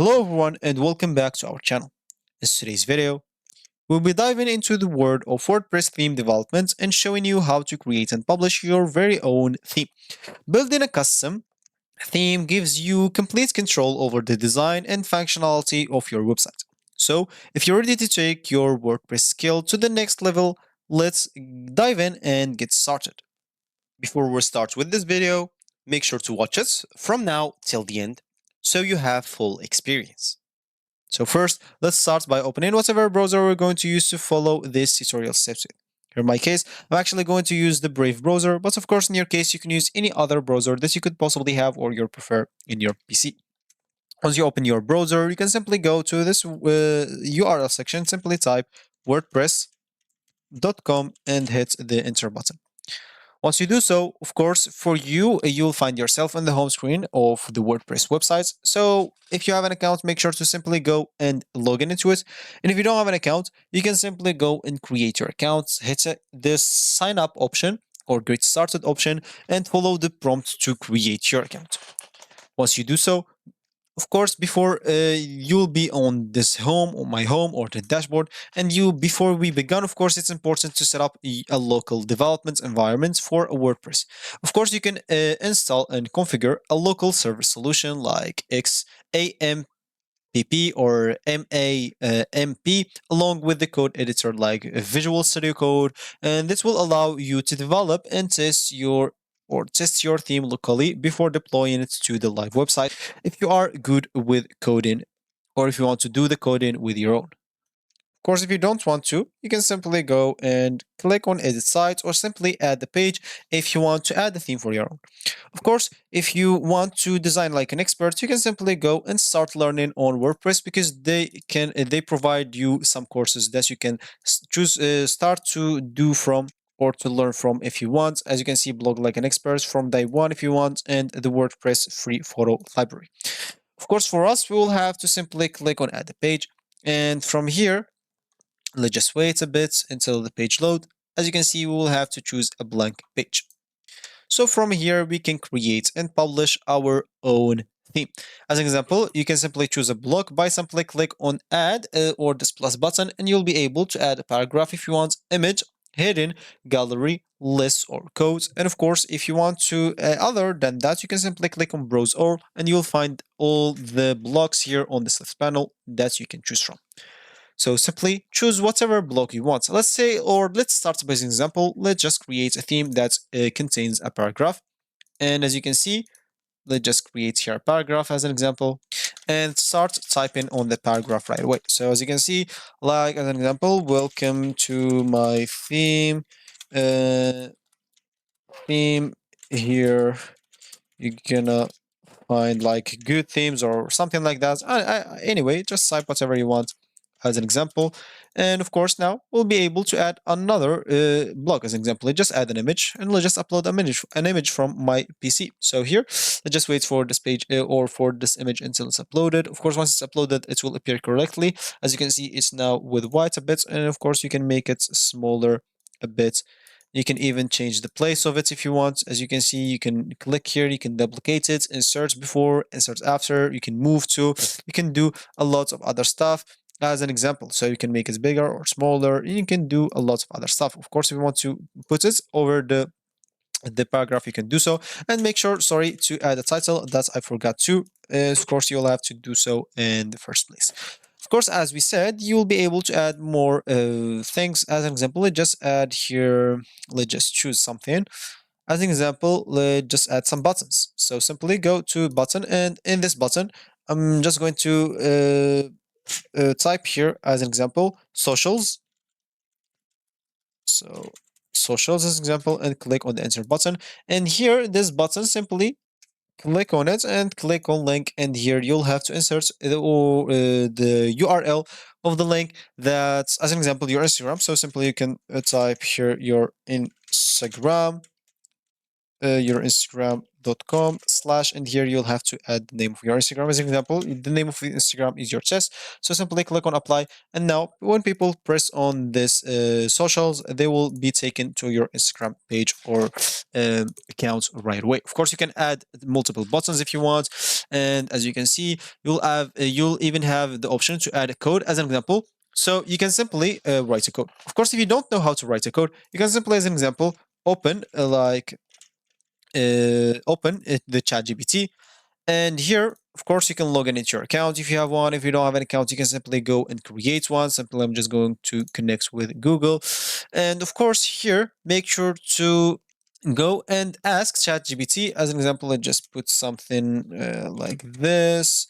Hello everyone and welcome back to our channel. In today's video, we'll be diving into the world of WordPress theme development and showing you how to create and publish your very own theme. Building a custom theme gives you complete control over the design and functionality of your website. So, if you're ready to take your WordPress skill to the next level, let's dive in and get started. Before we start with this video, make sure to watch it from now till the end so you have full experience. So first, let's start by opening whatever browser we're going to use to follow this tutorial steps with. Here in my case, I'm actually going to use the Brave browser, but of course in your case, you can use any other browser that you could possibly have or you prefer in your PC. Once you open your browser, you can simply go to this URL section, simply type wordpress.com and hit the enter button. Once you do so, of course, for you, you'll find yourself on the home screen of the WordPress website. So if you have an account, make sure to simply go and log in into it. And if you don't have an account, you can simply go and create your account, hit this sign up option or get started option and follow the prompt to create your account. Once you do so, of course, before you'll be on this home or my home or the dashboard, and before we begin, of course, it's important to set up a local development environment for a WordPress. Of course, you can install and configure a local service solution like XAMPP or MAMP along with the code editor like Visual Studio Code, and this will allow you to develop and test your theme locally before deploying it to the live website if you are good with coding or if you want to do the coding with your own. Of course, if you don't want to, you can simply go and click on edit sites or simply add the page if you want to add the theme for your own. Of course, if you want to design like an expert, you can simply go and start learning on WordPress because they provide you some courses that you can choose start to do from or to learn from if you want. As you can see, blog like an expert from day one if you want, and the WordPress free photo library. Of course, for us, we will have to simply click on add the page, and from here let's just wait a bit until the page load. As you can see, we will have to choose a blank page. So from here, we can create and publish our own theme. As an example, you can simply choose a block by simply click on add or this plus button, and you'll be able to add a paragraph if you want, image, heading, gallery, list or codes. And of course, if you want to other than that, you can simply click on browse all and you'll find all the blocks here on this left panel that you can choose from. So simply choose whatever block you want. Let's say, or let's start by an example. Let's just create a theme that contains a paragraph. And as you can see, let's just create here a paragraph as an example and start typing on the paragraph right away. So as you can see, like as an example, welcome to my theme. Theme here. You're gonna find like good themes or something like that. Anyway, just type whatever you want as an example. And of course, now we'll be able to add another block as an example. Let's just add an image and let's just upload an image from my PC. So here, let's just wait for this page or for this image until it's uploaded. Of course, once it's uploaded, it will appear correctly. As you can see, it's now with white a bit. And of course, you can make it smaller a bit. You can even change the place of it if you want. As you can see, you can click here, you can duplicate it, insert before, insert after, you can move to, you can do a lot of other stuff as an example. So you can make it bigger or smaller. You can do a lot of other stuff. Of course, if you want to put it over the paragraph, you can do so, and make sure, sorry, to add a title that I forgot to. Of course, you'll have to do so in the first place. Of course, as we said, you'll be able to add more things. As an example, let's just add here, let's just choose something. As an example, let's just add some buttons. So simply go to button, and in this button, I'm just going to type here as an example, socials. So socials as an example, and click on the enter button. And here, this button, simply click on it and click on link, and here you'll have to insert the URL of the link that's, as an example, your Instagram. So simply you can type here your Instagram wordpress.com slash, and here you'll have to add the name of your Instagram. As an example, the name of the Instagram is your chess. So simply click on apply. And now when people press on this socials, they will be taken to your Instagram page or account right away. Of course, you can add multiple buttons if you want. And as you can see, you'll even have the option to add a code as an example. So you can simply write a code. Of course, if you don't know how to write a code, you can simply, as an example, open the ChatGPT, and here, of course, you can log in into your account if you have one. If you don't have an account, you can simply go and create one. Simply, I'm just going to connect with Google. And of course, here, make sure to go and ask ChatGPT. As an example, let's just put something like this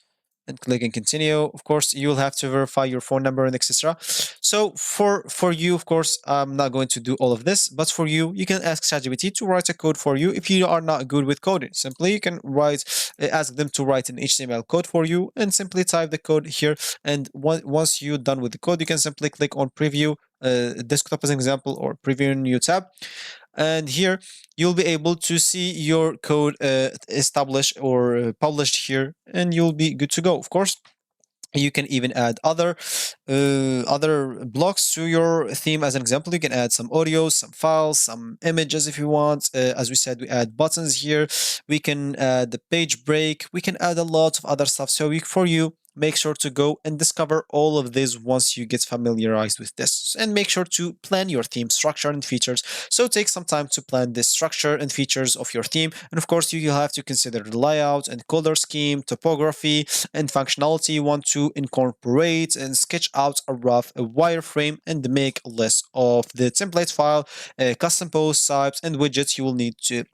and click and continue. Of course, you'll have to verify your phone number and etc. So for you, of course, I'm not going to do all of this, but for you, you can ask ChatGPT to write a code for you. If you are not good with coding, simply you can ask them to write an HTML code for you, and simply type the code here. And once you're done with the code, you can simply click on preview desktop as an example, or preview new tab. And here you'll be able to see your code established or published here, and you'll be good to go. Of course, you can even add other blocks to your theme. As an example, you can add some audio, some files, some images if you want. As we said, we add buttons here. We can add the page break. We can add a lot of other stuff. So for you, make sure to go and discover all of this once you get familiarized with this, and make sure to plan your theme structure and features. So take some time to plan the structure and features of your theme. And of course, you have to consider the layout and color scheme, typography, and functionality you want to incorporate, and sketch out a rough wireframe and make a list of the template file, custom post types, and widgets you will need to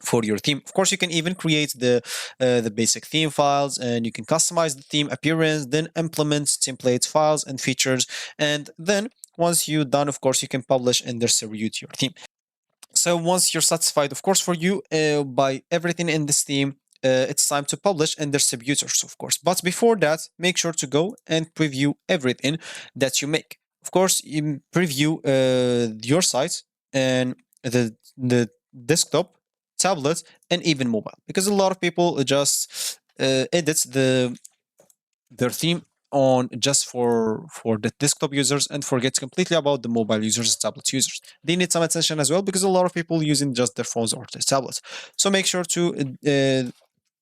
for your theme. Of course, you can even create the basic theme files, and you can customize the theme appearance, then implement template files and features. And then once you're done, of course, you can publish and distribute your theme. So once you're satisfied, of course, for you by everything in this theme, it's time to publish and distribute yours, of course. But before that, make sure to go and preview everything that you make. Of course, you preview your site and the desktop, tablet, and even mobile, because a lot of people just edit their theme on just for the desktop users and forgets completely about the mobile users and tablet users. They need some attention as well, because a lot of people using just their phones or their tablets. So make sure to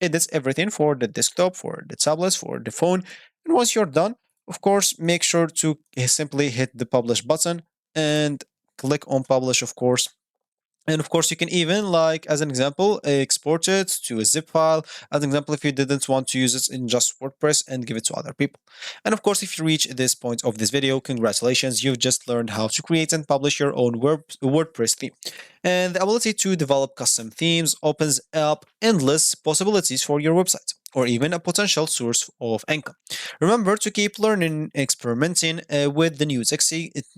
edit everything for the desktop, for the tablets, for the phone. And once you're done, of course, make sure to simply hit the publish button and click on publish, of course. And of course, you can even, like as an example, export it to a zip file. As an example, if you didn't want to use it in just WordPress, and give it to other people. And of course, if you reach this point of this video, congratulations, you've just learned how to create and publish your own WordPress theme. And the ability to develop custom themes opens up endless possibilities for your website, or even a potential source of income. Remember to keep learning, experimenting with the new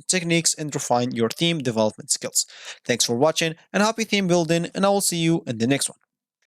techniques, and refine your theme development skills. Thanks for watching, and happy theme building, and I will see you in the next one.